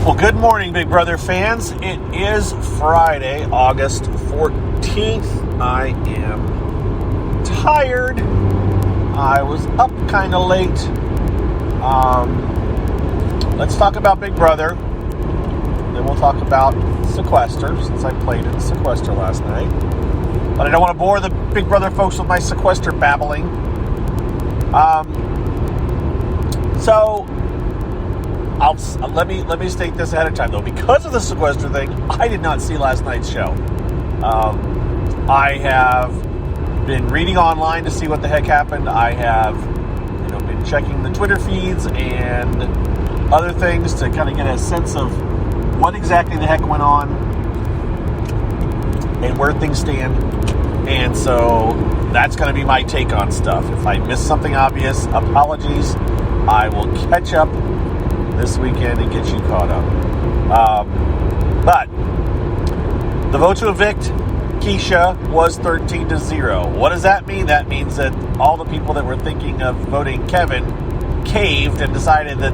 Well, good morning, Big Brother fans. It is Friday, August 14th. I am tired. I was up kind of late. Let's talk about Big Brother. Then we'll talk about Sequester, since I played in Sequester last night. But I don't want to bore the Big Brother folks with my Sequester babbling. Let me state this ahead of time, though. Because of the Sequester thing, I did not see last night's show. I have been reading online to see what the heck happened. I have, been checking the Twitter feeds and other things to kind of get a sense of what exactly the heck went on and where things stand. And so that's going to be my take on stuff. If I missed something obvious, apologies. I will catch up this weekend and get you caught up. But the vote to evict Keisha was 13-0. What does that mean? That means that all the people that were thinking of voting Kevin caved and decided that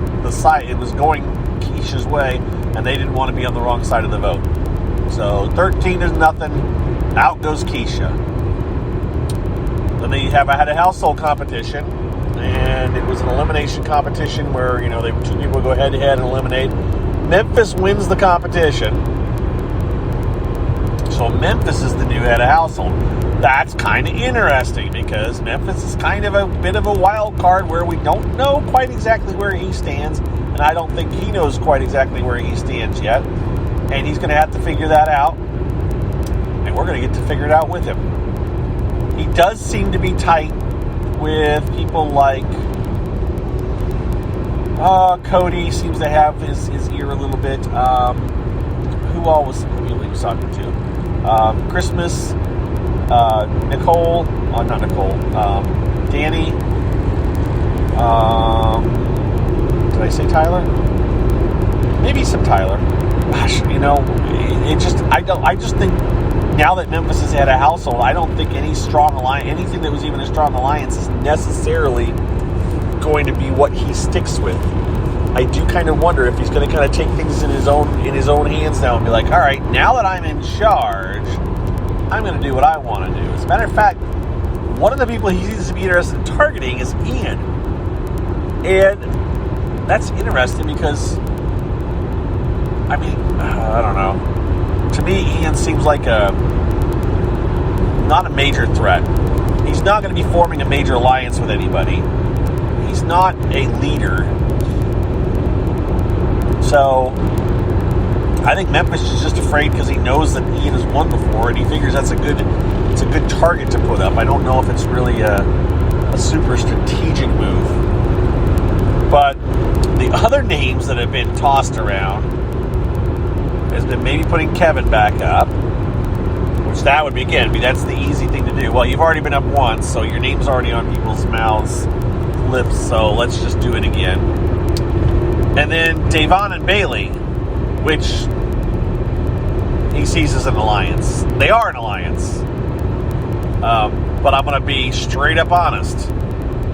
it was going Keisha's way, and they didn't want to be on the wrong side of the vote. So 13-0, out goes Keisha. Then they had a household competition. And it was an elimination competition where, two people go head-to-head and eliminate. Memphis wins the competition. So Memphis is the new head of household. That's kind of interesting because Memphis is kind of a bit of a wild card where we don't know quite exactly where he stands. And I don't think he knows quite exactly where he stands yet. And he's going to have to figure that out. And we're going to get to figure it out with him. He does seem to be tight with people like Cody seems to have his ear a little bit. Who all was he was talking to? Christmas, Nicole, not Nicole, Danny. Did I say Tyler? Maybe some Tyler. Gosh, I just think now that Memphis has had a household, I don't think any strong alliance, anything that was even a strong alliance, is necessarily going to be what he sticks with. I do kind of wonder if he's going to kind of take things in his own hands now and be like, all right, now that I'm in charge, I'm going to do what I want to do. As a matter of fact, one of the people he needs to be interested in targeting is Ian. And that's interesting because, I don't know. To me, Ian seems like not a major threat. He's not going to be forming a major alliance with anybody. He's not a leader. So, I think Memphis is just afraid because he knows that Ian has won before, and he figures it's a good target to put up. I don't know if it's really a super strategic move. But the other names that have been tossed around has been maybe putting Kevin back up, which that would be, that's the easy thing to do. Well, you've already been up once, so your name's already on people's mouths, lips, so let's just do it again. And then Davon and Bailey, which he sees as an alliance. They are an alliance. But I'm going to be straight up honest.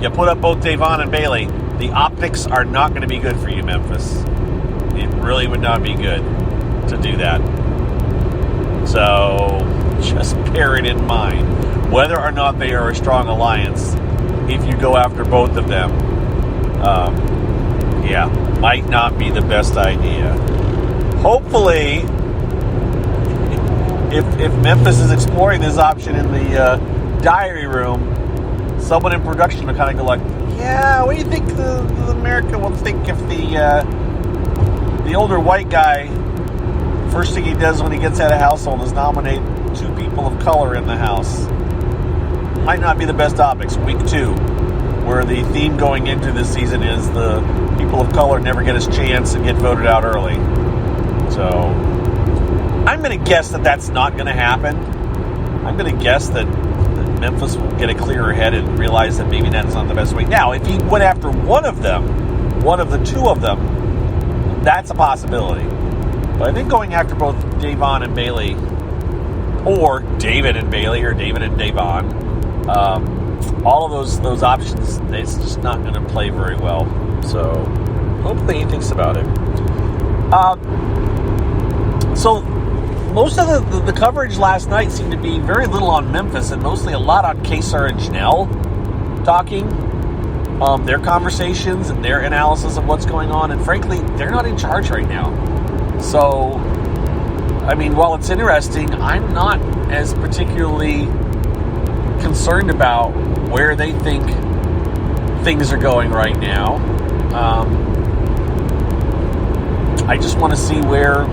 You put up both Davon and Bailey, the optics are not going to be good for you, Memphis. It really would not be good to do that. So just bear it in mind. Whether or not they are a strong alliance, if you go after both of them, might not be the best idea. Hopefully, if Memphis is exploring this option in the diary room, someone in production will kind of go like, yeah, what do you think the America will think if the older white guy, first thing he does when he gets out of household is nominate two people of color in the house? Might not be the best optics. Week 2, where the theme going into this season is the people of color never get a chance and get voted out early. So I'm going to guess that that's not going to happen. I'm going to guess that Memphis will get a clearer head and realize that maybe that's not the best way. Now, if he went after one of the two of them, that's a possibility. But I think going after both Davon and Bailey, or David and Bailey, or David and Davon, all of those options, it's just not going to play very well. So hopefully he thinks about it. So most of the coverage last night seemed to be very little on Memphis and mostly a lot on Kesar and Janelle talking, their conversations and their analysis of what's going on. And frankly, they're not in charge right now. So, I mean, while it's interesting, I'm not as particularly concerned about where they think things are going right now. I just want to see where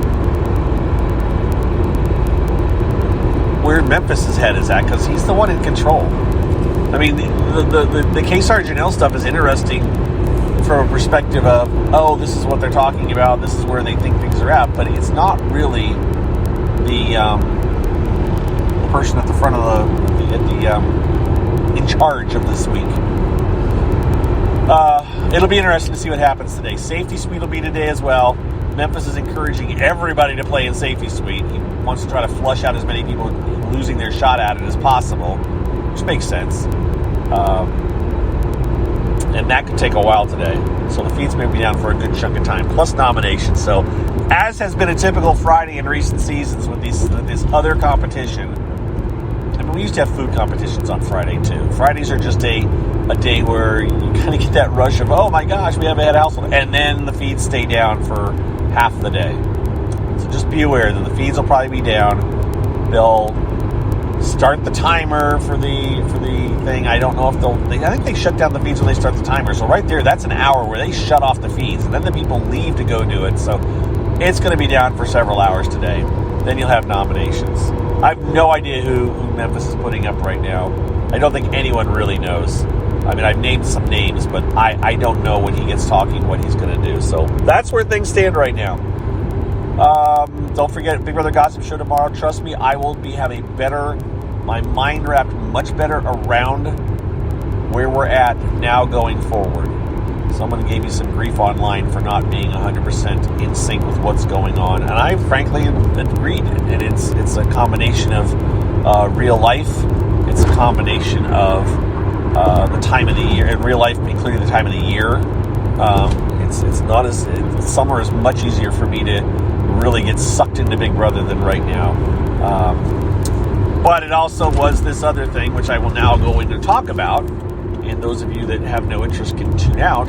Memphis' head is at, because he's the one in control. I mean, the Kesar Janelle stuff is interesting from a perspective of, oh, this is what they're talking about, this is where they think things are at, but it's not really the person at the front of in charge of this week. It'll be interesting to see what happens today. Safety suite will be today as well. Memphis is encouraging everybody to play in safety suite. He wants to try to flush out as many people losing their shot at it as possible, which makes sense. And that could take a while today. So the feeds may be down for a good chunk of time, plus nominations. So, as has been a typical Friday in recent seasons with this other competition, I mean, we used to have food competitions on Friday too. Fridays are just a day where you kind of get that rush of, oh my gosh, we have a head household, and then the feeds stay down for half the day. So just be aware that the feeds will probably be down. They'll start the timer for the thing. I don't know if I think they shut down the feeds when they start the timer. So right there, that's an hour where they shut off the feeds, and then the people leave to go do it. So it's going to be down for several hours today. Then you'll have nominations. I have no idea who Memphis is putting up right now. I don't think anyone really knows. I mean, I've named some names, but I don't know when he gets talking what he's going to do. So that's where things stand right now. Don't forget Big Brother Gossip Show tomorrow. Trust me, I will be having my mind wrapped much better around where we're at now going forward. Someone gave me some grief online for not being 100% in sync with what's going on, and I frankly agreed. And it's a combination of real life. It's a combination of the time of the year, and real life including the time of the year. It's not as summer is much easier for me to really get sucked into Big Brother than right now. But it also was this other thing, which I will now go into talk about. And those of you that have no interest can tune out.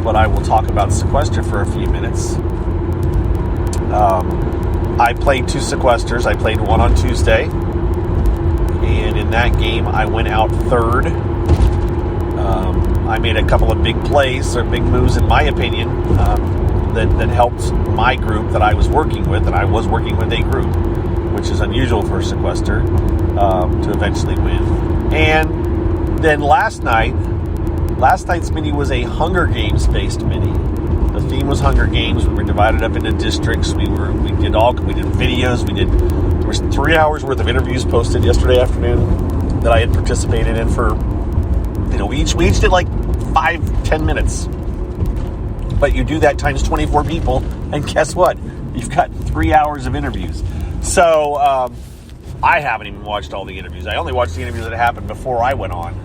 But I will talk about Sequester for a few minutes. I played 2 Sequesters. I played one on Tuesday. And in that game, I went out third. I made a couple of big plays, or big moves, in my opinion, that helped my group that I was working with. And I was working with a group, which is unusual for a Sequester, to eventually win. And then last night's mini was a Hunger Games based mini. The theme was Hunger Games. We were divided up into districts. We did videos. There was 3 hours worth of interviews posted yesterday afternoon that I had participated in for, we each did like 5-10 minutes. But you do that times 24 people, and guess what? You've got 3 hours of interviews. So I haven't even watched all the interviews. I only watched the interviews that happened before I went on.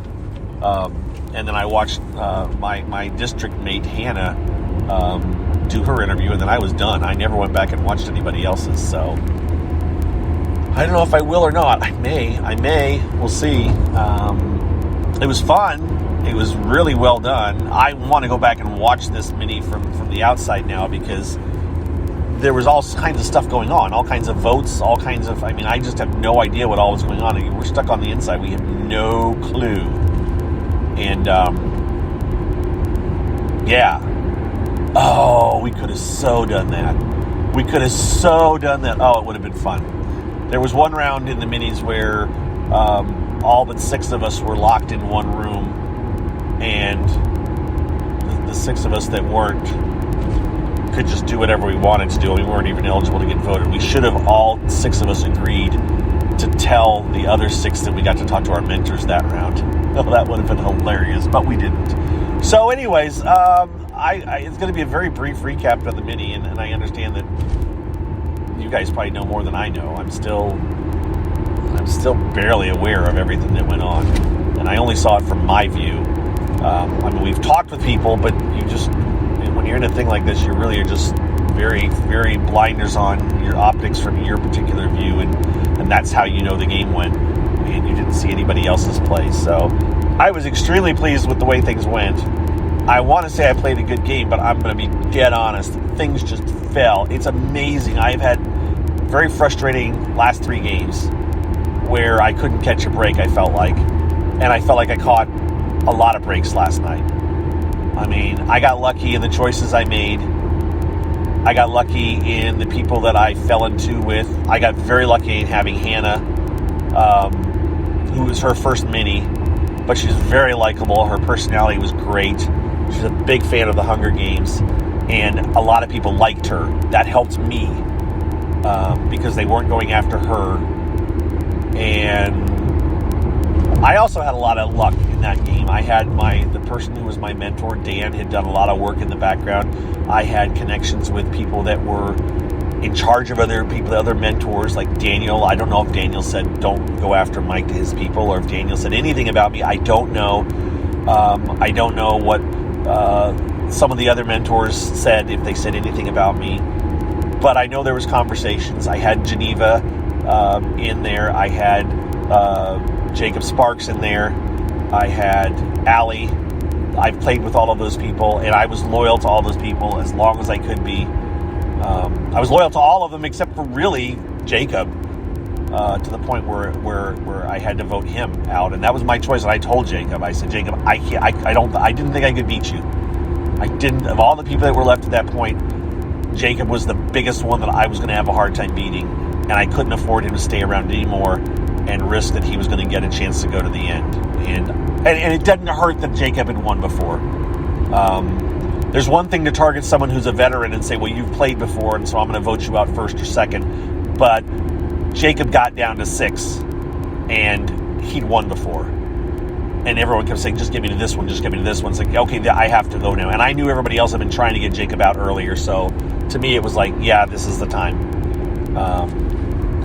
And then I watched my district mate, Hannah, do her interview, and then I was done. I never went back and watched anybody else's, so I don't know if I will or not. I may. We'll see. It was fun. It was really well done. I want to go back and watch this mini from the outside now, because there was all kinds of stuff going on, all kinds of votes, I just have no idea what all was going on. We're stuck on the inside. We have no clue. And, we could have so done that. Oh, it would have been fun. There was one round in the minis where all but 6 of us were locked in one room, and the 6 of us that weren't could just do whatever we wanted to do. We weren't even eligible to get voted. We should have all 6 of us agreed to tell the other 6 that we got to talk to our mentors that round. Oh, that would have been hilarious, but we didn't. So anyways, it's going to be a very brief recap of the mini, and I understand that you guys probably know more than I know. I'm still barely aware of everything that went on, and I only saw it from my view. We've talked with people, but when you're in a thing like this, you really are just very, very blinders on your optics from your particular view, and that's how you know the game went, and you didn't see anybody else's play. So I was extremely pleased with the way things went. I want to say I played a good game, but I'm going to be dead honest. Things just fell. It's amazing. I've had very frustrating last 3 games where I couldn't catch a break, I felt like. And I felt like I caught a lot of breaks last night. I mean, I got lucky in the choices I made. I got lucky in the people that I fell into with. I got very lucky in having Hannah, who was her first mini, but she's very likable. Her personality was great. She's a big fan of the Hunger Games, and a lot of people liked her. That helped me because they weren't going after her. And I also had a lot of luck in that game. I had the person who was my mentor, Dan, had done a lot of work in the background. I had connections with people that were in charge of other people, other mentors, like Daniel. I don't know if Daniel said don't go after Mike to his people, or if Daniel said anything about me. I don't know. I don't know what some of the other mentors said, if they said anything about me. But I know there was conversations. I had Geneva in there. I had Jacob Sparks in there. I had Allie. I've played with all of those people, and I was loyal to all those people as long as I could be. I was loyal to all of them except for really Jacob, to the point where I had to vote him out, and that was my choice. And I told Jacob, I said, Jacob, I didn't think I could beat you. I didn't. Of all the people that were left at that point, Jacob was the biggest one that I was going to have a hard time beating, and I couldn't afford him to stay around anymore and risk that he was going to get a chance to go to the end. And it doesn't hurt that Jacob had won before. There's one thing to target someone who's a veteran and say, well, you've played before, and so I'm going to vote you out first or second. But Jacob got down to 6, and he'd won before. And everyone kept saying, just give me to this one, just give me to this one. It's like, okay, I have to go now. And I knew everybody else had been trying to get Jacob out earlier, so to me it was like, yeah, this is the time.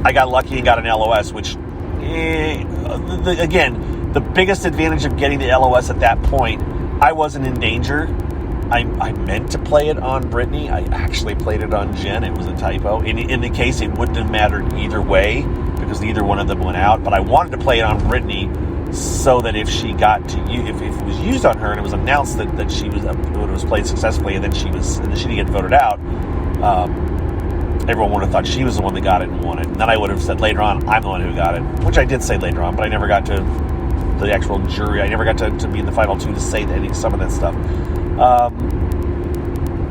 I got lucky and got an LOS, which, again, the biggest advantage of getting the LOS at that point, I wasn't in danger. I meant to play it on Brittany. I actually played it on Jen. It was a typo. In the case, it wouldn't have mattered either way because neither one of them went out. But I wanted to play it on Brittany so that if she got to if it was used on her and it was announced that she was when it was played successfully and then she didn't get voted out, everyone would have thought she was the one that got it and won it. And then I would have said later on, I'm the one who got it, which I did say later on, but I never got to the actual jury. I never got to be in the final 2 to say some of that stuff.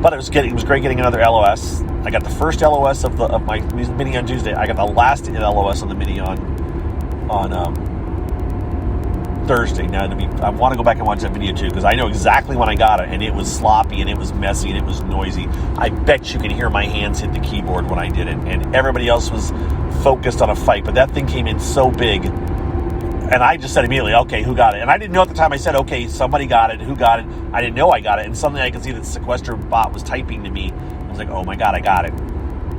But it was great getting another LOS. I got the first LOS of my mini on Tuesday. I got the last LOS on the mini on Thursday. Now I want to go back and watch that video too because I know exactly when I got it, and it was sloppy and it was messy and it was noisy. I bet you can hear my hands hit the keyboard when I did it, and everybody else was focused on a fight. But that thing came in so big. And I just said immediately, okay, who got it? And I didn't know at the time. I said, okay, somebody got it. Who got it? I didn't know I got it. And suddenly I could see that the Sequester bot was typing to me. I was like, oh my God, I got it.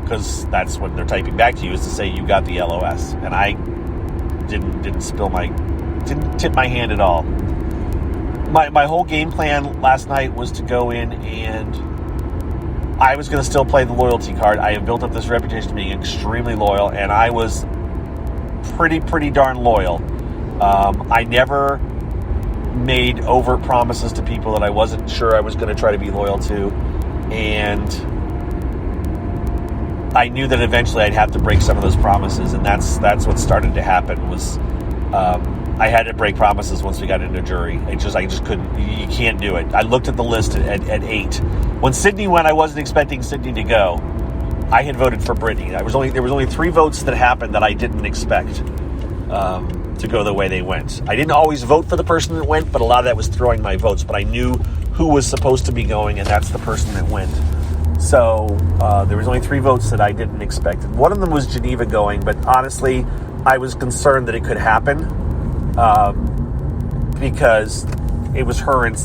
Because that's what they're typing back to you, is to say you got the LOS. And I didn't tip my hand at all. My whole game plan last night was to go in and I was going to still play the loyalty card. I have built up this reputation of being extremely loyal, and I was pretty darn loyal. I never made overt promises to people that I wasn't sure I was going to try to be loyal to, and I knew that eventually I'd have to break some of those promises, and that's what started to happen. Was I had to break promises once we got into jury. I just couldn't. You can't do it. I looked at the list at 8. When Sydney went, I wasn't expecting Sydney to go. I had voted for Brittany. There was only 3 votes that happened that I didn't expect to go the way they went. I didn't always vote for the person that went, but a lot of that was throwing my votes. But I knew who was supposed to be going, and that's the person that went. So there was only 3 votes that I didn't expect. One of them was Geneva going, but honestly, I was concerned that it could happen because it was her and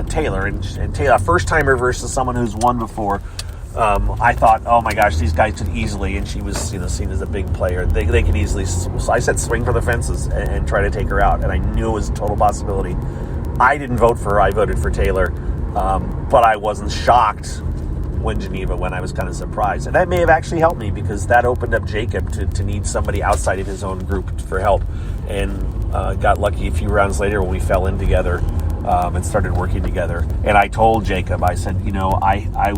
Taylor. And Taylor, first timer versus someone who's won before. I thought, oh my gosh, these guys could easily, and she was seen as a big player. They could easily. So I said swing for the fences and try to take her out, and I knew it was a total possibility. I didn't vote for her. I voted for Taylor, but I wasn't shocked when Geneva went. I was kind of surprised. And that may have actually helped me, because that opened up Jacob to need somebody outside of his own group for help. And got lucky a few rounds later when we fell in together and started working together. And I told Jacob, I said, I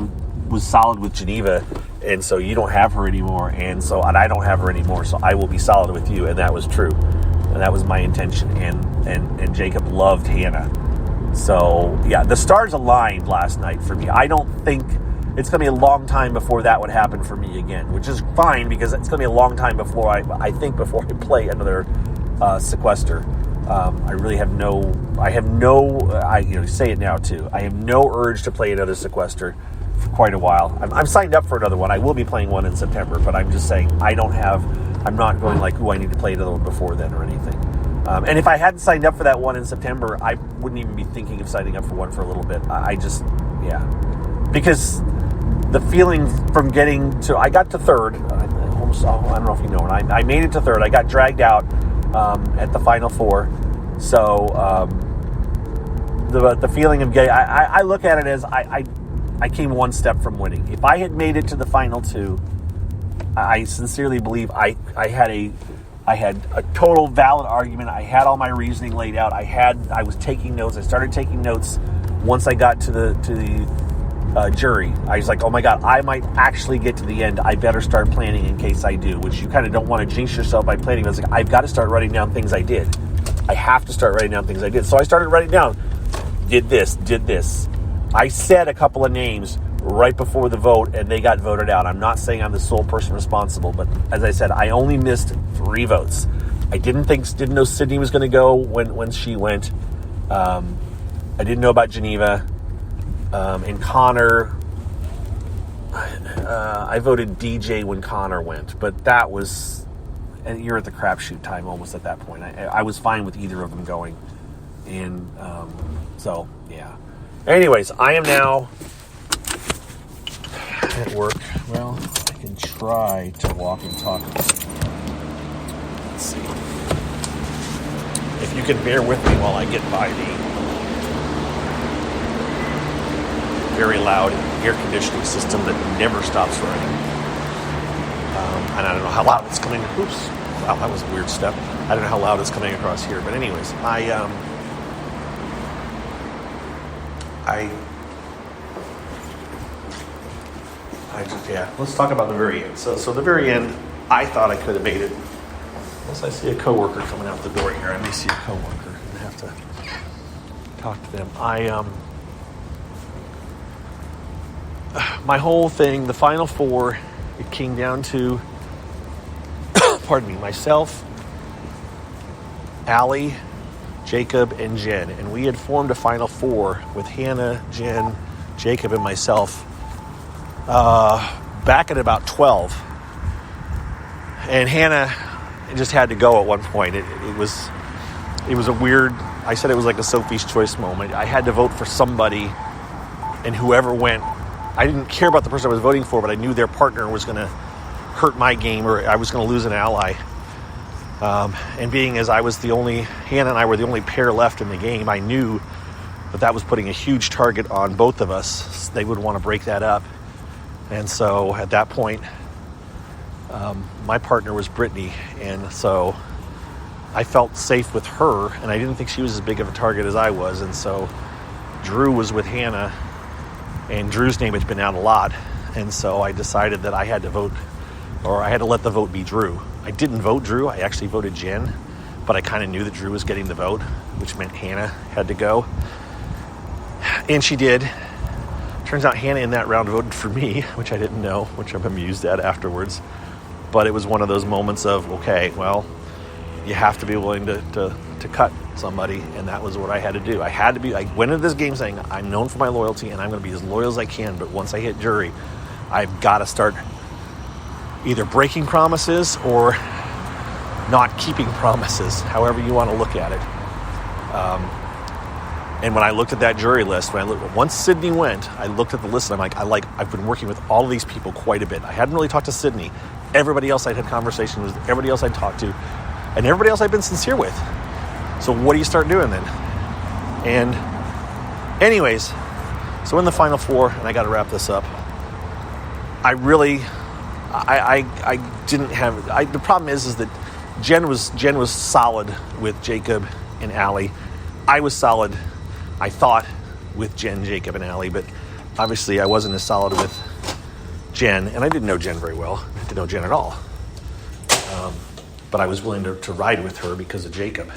was solid with Geneva, and so you don't have her anymore, and I don't have her anymore, so I will be solid with you. And that was true. And that was my intention. And Jacob loved Hannah. So, yeah, the stars aligned last night for me. I don't think it's going to be a long time before that would happen for me again, which is fine, because it's going to be a long time before I play another Sequester. I really have say it now too. I have no urge to play another Sequester for quite a while. I'm signed up for another one. I will be playing one in September, but I'm just saying I'm not going like, I need to play another one before then or anything. And if I hadn't signed up for that one in September, I wouldn't even be thinking of signing up for one for a little bit. Because the feeling from I got to third. I don't know if you know, and I made it to third. I got dragged out at the final four. So the feeling of getting, I look at it as I came one step from winning. If I had made it to the final two, I sincerely believe I had a total valid argument. I had all my reasoning laid out. I was taking notes. I started taking notes once I got to the jury. I was like, oh my God, I might actually get to the end. I better start planning in case I do, which you kind of don't want to jinx yourself by planning. I was like, I've got to start writing down things I did. I have to start writing down things I did. So I started writing down, did this. I said a couple of names right before the vote, and they got voted out. I'm not saying I'm the sole person responsible, but as I said, I only missed 3 votes. I didn't know Sydney was going to go when she went. I didn't know about Geneva. And Connor, I voted DJ when Connor went, but that was, and you're at the crapshoot time almost at that point. I was fine with either of them going. And so, yeah. Anyways, I am now at work. Well, I can try to walk and talk. Let's see. If you can bear with me while I get by the very loud air conditioning system that never stops running. And I don't know how loud it's coming. Oops. Wow, that was a weird step. I don't know how loud it's coming across here. But anyways, let's talk about the very end. So the very end, I thought I could have made it. Unless I see a coworker coming out the door here. I may see a coworker and have to talk to them. My whole thing, the final four, it came down to, myself, Allie, Jacob, and Jen. And we had formed a final four with Hannah, Jen, Jacob, and myself back at about 12. And Hannah just had to go at one point. It was a weird, I said it was like a Sophie's Choice moment. I had to vote for somebody, and whoever went, I didn't care about the person I was voting for, but I knew their partner was going to hurt my game, or I was going to lose an ally. And being as Hannah and I were the only pair left in the game, I knew that was putting a huge target on both of us. They would want to break that up. And so at that point, my partner was Brittany, and so I felt safe with her, and I didn't think she was as big of a target as I was. And so Drew was with Hannah, and Drew's name had been out a lot, and so I decided that I had to vote, or I had to let the vote be Drew. I didn't vote Drew. I actually voted Jen, but I kind of knew that Drew was getting the vote, which meant Hannah had to go. And she did. Turns out Hannah in that round voted for me, which I didn't know, which I'm amused at afterwards. But it was one of those moments of, okay, well, you have to be willing to cut somebody, and that was what I had to do. I went into this game saying, I'm known for my loyalty, and I'm going to be as loyal as I can, but once I hit jury, I've got to start either breaking promises or not keeping promises, however you want to look at it. And when I looked at that jury list, once Sydney went, I looked at the list, and I'm like, I've been working with all of these people quite a bit. I hadn't really talked to Sydney. Everybody else I'd had conversations with, everybody else I'd talked to, and everybody else I'd been sincere with. So what do you start doing then? And anyways, so in the final four, and I got to wrap this up, didn't have. The problem is that Jen was solid with Jacob and Allie. I was solid, I thought, with Jen, Jacob, and Allie, but obviously I wasn't as solid with Jen, and I didn't know Jen very well. I didn't know Jen at all. But I was willing to ride with her because of Jacob.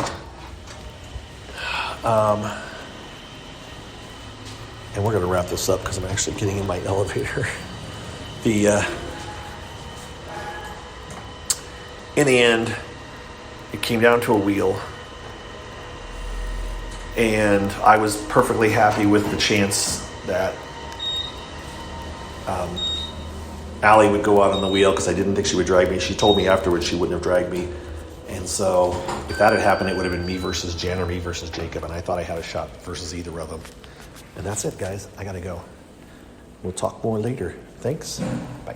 And we're going to wrap this up because I'm actually getting in my elevator. In the end, it came down to a wheel. And I was perfectly happy with the chance that Allie would go out on the wheel because I didn't think she would drag me. She told me afterwards she wouldn't have dragged me. And so if that had happened, it would have been me versus Jen or me versus Jacob. And I thought I had a shot versus either of them. And that's it, guys. I got to go. We'll talk more later. Thanks. Bye.